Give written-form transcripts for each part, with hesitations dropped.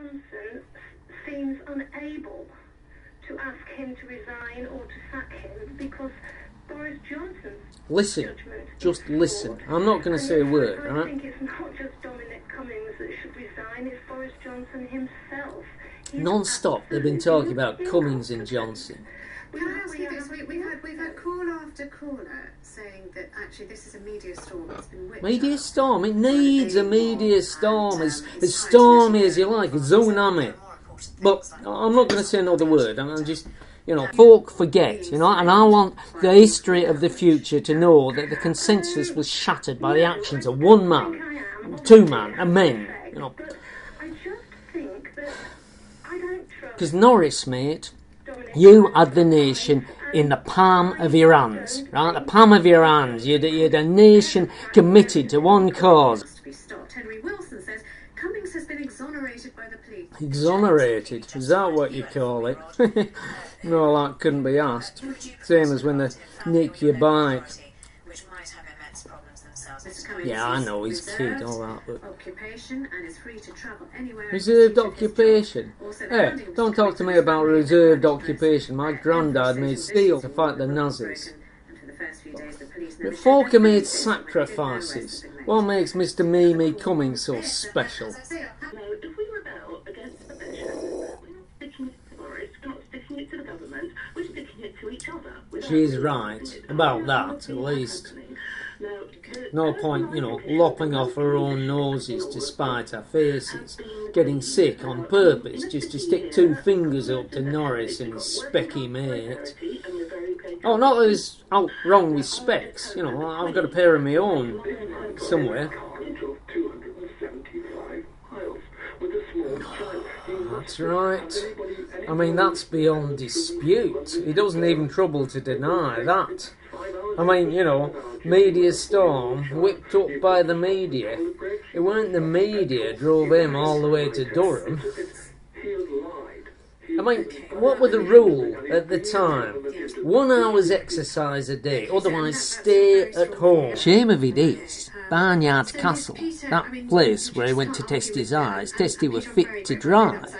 Johnson seems unable to ask him to resign or to sack him because Boris Johnson's listen, just listen. I'm not going to say a word, I right? think it's not just Dominic Cummings that should resign, it's Boris Johnson himself. Non-stop they've been talking about Cummings and Johnson. Can I ask you this? We've had caller after caller saying that actually this is a media storm that's been whipped Media up. storm, it needs a media storm, as stormy as you like, a tsunami. But I'm not going to say another word, I'm just, folk forget, and I want the history of the future to know that the consensus was shattered by the actions of one man, two men, and men, I just think that I don't trust... Because Norris, mate, you had the nation in the palm of your hands, right? The palm of your hands. You had a nation committed to one cause. To be stopped. Henry Wilson says Cummings has been exonerated by the police. Exonerated? Is that what you call it? No, that couldn't be asked. Same as when they nick your bike. Yeah, I know, he's kid, all that, but... Occupation and is free to travel anywhere. Reserved occupation? Hey, don't talk to me about reserved occupation. My granddad made steel to fight the Nazis. But folk have made sacrifices. What makes Mr. Mimi Cummings so special? If we rebel against the measure, we're not sticking it to Boris, we're not sticking it to the government, we're sticking it to each other. She's right about that, at least. No point, lopping off her own noses to spite our faces, getting sick on purpose just to stick two fingers up to Norris and his specky mate. Oh, not that there's out wrong with specs, I've got a pair of my own somewhere. That's right. I mean, that's beyond dispute. He doesn't even trouble to deny that. I mean, media storm, whipped up by the media. It weren't the media drove him all the way to Durham. I mean, what were the rule at the time? 1 hour's exercise a day, otherwise stay at home. Shame of it is, Barnyard Castle, that place where he went to test his eyes, Testy was fit to drive.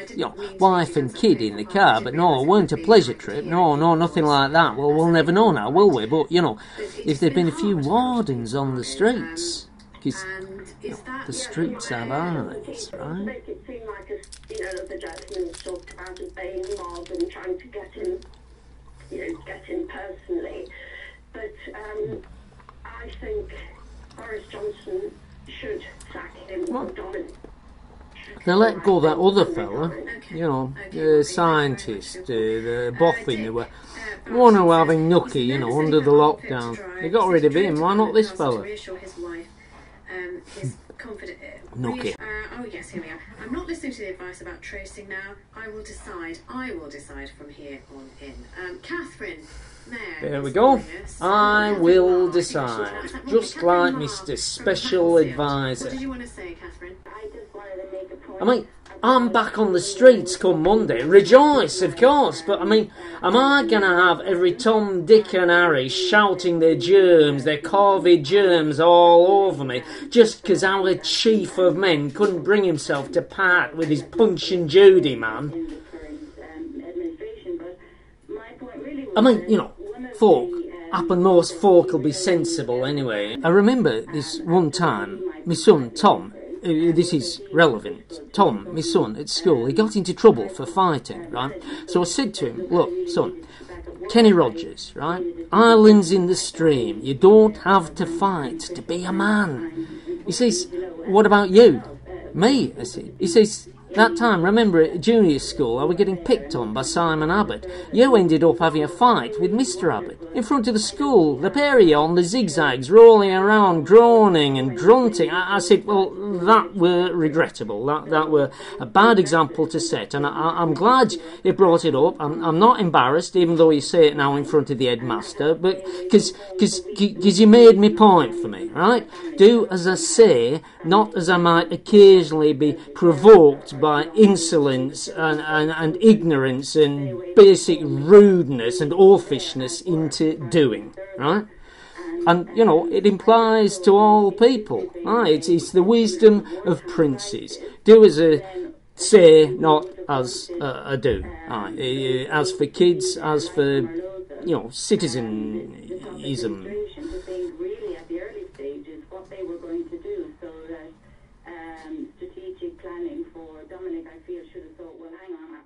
Wife and kid in the car, but no, it weren't a pleasure trip, no, nothing like that. Well, we'll never know now, will we? But, if there'd been a few wardens on the streets, because the streets have eyes, right? Make it seem like the gentleman talked about obeying mob and trying to get him, get him personally. But I think Boris Johnson should sack him. They let go that other fella, the scientist, the boffin who were one who were having nookie, under the lockdown. They got rid of him. Why not this fella? Nookie. Oh yes, here we are. I'm not listening to the advice about tracing now. I will decide from here on in. Catherine, there we go. I will decide. Just like Mr. Special Advisor. What did you want to say, Catherine? I just wanted to make a point. I mean, I'm back on the streets come Monday. Rejoice, of course. But, I mean, am I going to have every Tom, Dick and Harry shouting their germs, their corvid germs all over me, just because our chief of men couldn't bring himself to part with his Punch and Judy man? I mean, folk, happen most folk will be sensible anyway. I remember this one time, my son Tom, this is relevant, Tom, my son, at school, he got into trouble for fighting, right? So I said to him, look, son, Kenny Rogers, right? Islands in the stream, you don't have to fight to be a man. He says, what about you? Me, I said. He says, that time, remember at junior school, I was getting picked on by Simon Abbott. You ended up having a fight with Mr. Abbott in front of the school. The pair of you on the zigzags, rolling around, groaning and grunting. I said, well, that were regrettable. That were a bad example to set. And I'm glad you brought it up. I'm not embarrassed, even though you say it now in front of the headmaster, but because you made me point for me, right? Do as I say, not as I might occasionally be provoked by insolence and ignorance and basic rudeness and oafishness into doing, right? And, it implies to all people, right? It's the wisdom of princes. Do as I say, not as a do. As for kids, as for, citizenism. Really at the early stages what they were going to do, so that strategic planning for Dominic, I feel, should have thought, well, hang on,